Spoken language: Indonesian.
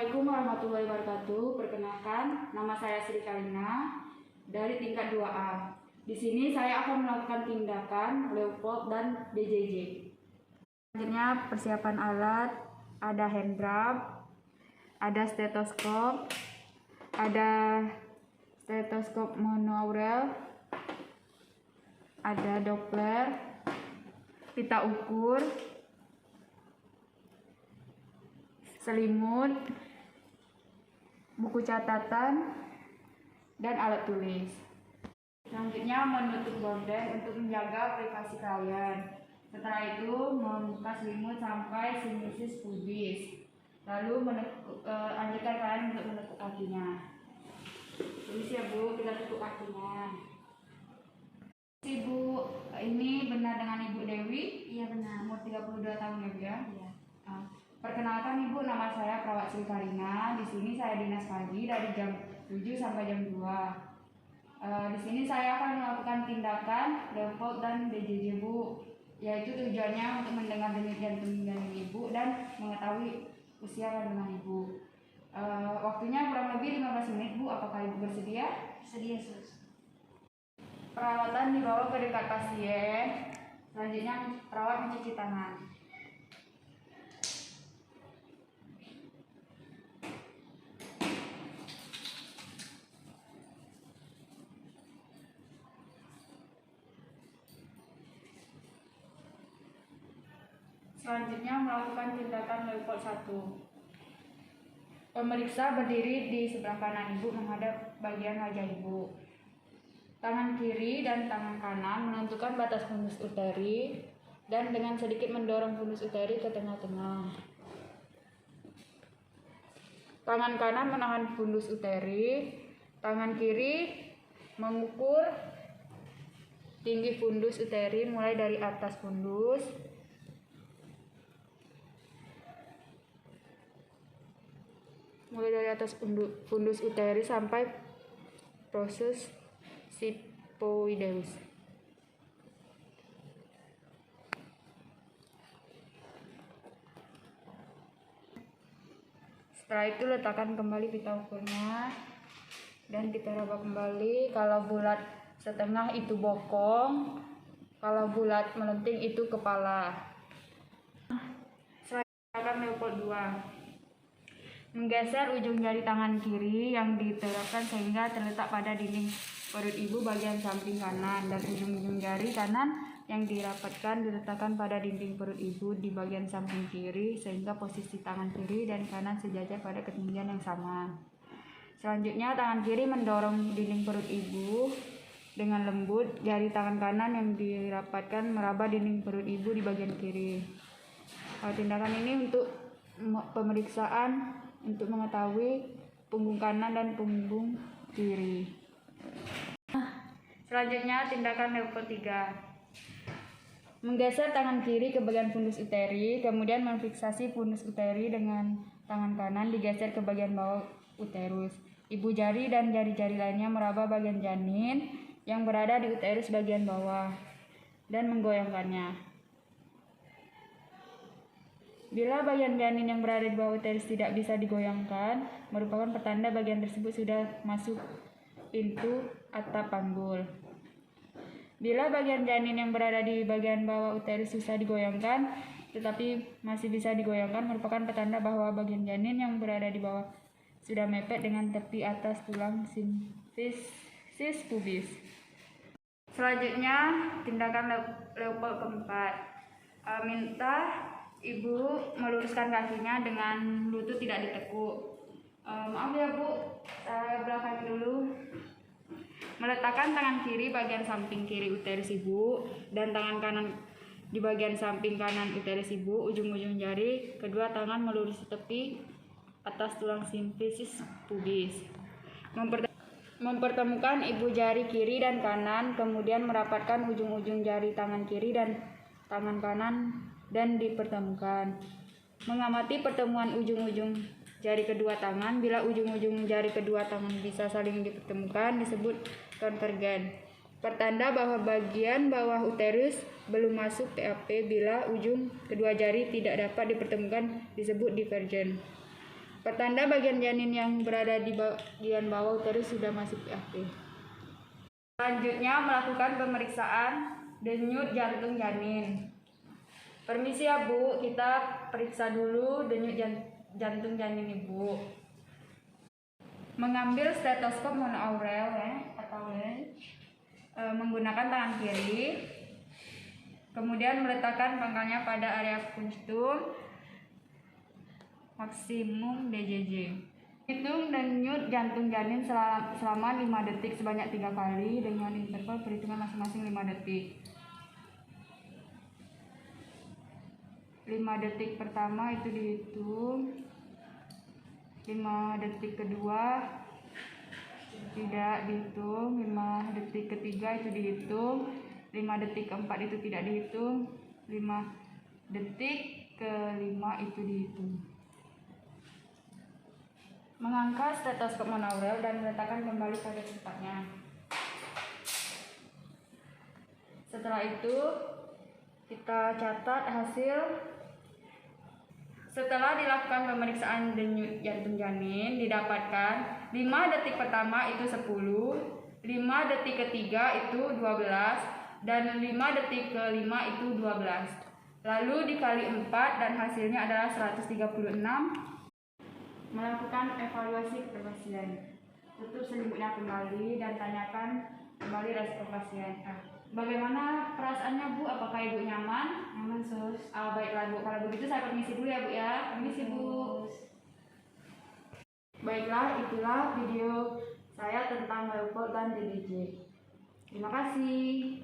Assalamualaikum warahmatullahi wabarakatuh. Perkenalkan, nama saya Sri Kalina dari tingkat 2A. Di sini saya akan melakukan tindakan Leopold dan BJJ. Selanjutnya persiapan alat, ada hand drum, ada stetoskop, monaural, ada Doppler, pita ukur, selimut, buku catatan, dan alat tulis. Selanjutnya menutup gorden untuk menjaga privasi kalian. Setelah itu membuka selimut sampai simisis pubis. Lalu anjurkan kalian untuk menekuk kakinya. Tulis ya Bu, kita tekuk kakinya. Ibu ini benar dengan Ibu Dewi? Iya benar. Umur 32 tahun ya Bu ya? Iya. Perkenalkan Ibu, nama saya Perawat Sri Kalina. Di sini saya dinas pagi dari jam 7 sampai jam 2. Di sini saya akan melakukan tindakan Leopold dan BJJ Bu, yaitu tujuannya untuk mendengar denyut jantung Ibu dan mengetahui usia kandungan Ibu. Waktunya kurang lebih 15 menit Bu, apakah Ibu bersedia? Sedia, Sus. Perawatan dibawa ke dekat pasien. Selanjutnya perawat mencuci tangan. Selanjutnya melakukan tindakan Leopold 1. Pemeriksa berdiri di sebelah kanan Ibu menghadap bagian wajah Ibu. Tangan kiri dan tangan kanan menentukan batas fundus uteri dan dengan sedikit mendorong fundus uteri ke tengah-tengah. Tangan kanan menahan fundus uteri, tangan kiri mengukur tinggi fundus uteri mulai dari atas fundus fundus uteri sampai proses sifoideus. Setelah itu letakkan kembali pita ukurnya dan kita raba kembali. Kalau bulat setengah itu bokong, kalau bulat melenting itu kepala. Selanjutnya Leopold 2. Menggeser ujung jari tangan kiri yang diterapkan sehingga terletak pada dinding perut Ibu bagian samping kanan, dan ujung-ujung jari kanan yang dirapatkan diletakkan pada dinding perut Ibu di bagian samping kiri sehingga posisi tangan kiri dan kanan sejajar pada ketinggian yang sama. Selanjutnya tangan kiri mendorong dinding perut Ibu dengan lembut, jari tangan kanan yang dirapatkan meraba dinding perut Ibu di bagian kiri. Tindakan ini untuk pemeriksaan untuk mengetahui punggung kanan dan punggung kiri. Selanjutnya tindakan Leopold 3. Menggeser tangan kiri ke bagian fundus uteri, kemudian memfiksasi fundus uteri dengan tangan kanan digeser ke bagian bawah uterus. Ibu jari dan jari-jari lainnya meraba bagian janin yang berada di uterus bagian bawah dan menggoyangkannya. Bila bagian janin yang berada di bawah uterus tidak bisa digoyangkan, merupakan pertanda bagian tersebut sudah masuk pintu atap panggul. Bila bagian janin yang berada di bagian bawah uterus susah digoyangkan, tetapi masih bisa digoyangkan, merupakan pertanda bahwa bagian janin yang berada di bawah sudah mepet dengan tepi atas tulang simfisis pubis. Selanjutnya, tindakan Leopold 4. Minta Ibu meluruskan kakinya dengan lutut tidak ditekuk. Maaf ya Bu, saya belakang dulu. Meletakkan tangan kiri bagian samping kiri uterus Ibu dan tangan kanan di bagian samping kanan uterus Ibu. Ujung-ujung jari kedua tangan melurus tepi atas tulang simfisis pubis. Mempertemukan Ibu jari kiri dan kanan, kemudian merapatkan ujung-ujung jari tangan kiri dan tangan kanan dan dipertemukan. Mengamati pertemuan ujung-ujung jari kedua tangan. Bila ujung-ujung jari kedua tangan bisa saling dipertemukan disebut konvergen. Pertanda bahwa bagian bawah uterus belum masuk PAP. Bila ujung kedua jari tidak dapat dipertemukan disebut divergen. Pertanda bagian janin yang berada di bagian bawah uterus sudah masuk PAP. Selanjutnya melakukan pemeriksaan denyut jantung janin. Permisi ya Bu, kita periksa dulu denyut jantung janin Ibu. Mengambil stetoskop monoaurel atau menggunakan tangan kiri, kemudian meletakkan pangkalnya pada area punctum maksimum DJJ. Hitung denyut jantung janin selama 5 detik sebanyak 3 kali dengan interval perhitungan masing-masing 5 detik. 5 detik pertama itu dihitung, 5 detik kedua tidak dihitung, 5 detik ketiga itu dihitung, 5 detik keempat itu tidak dihitung, 5 detik kelima itu dihitung. Mengangkat stetoskop monoaurel dan meletakkan kembali pada tempatnya. Setelah itu kita catat hasil. Setelah dilakukan pemeriksaan denyut jantung janin, didapatkan 5 detik pertama itu 10, 5 detik ketiga itu 12, dan 5 detik kelima itu 12. Lalu dikali 4 dan hasilnya adalah 136. Melakukan evaluasi ke pasien. Tutup selimutnya kembali dan tanyakan kembali respon pasien. Bagaimana perasaannya Bu? Apakah Ibu nyaman? Nyaman, Sus. Baiklah Bu, kalau begitu saya permisi dulu ya Bu ya. Permisi Bu. Baiklah, itulah video saya tentang Leopold dan DDJ. Terima kasih.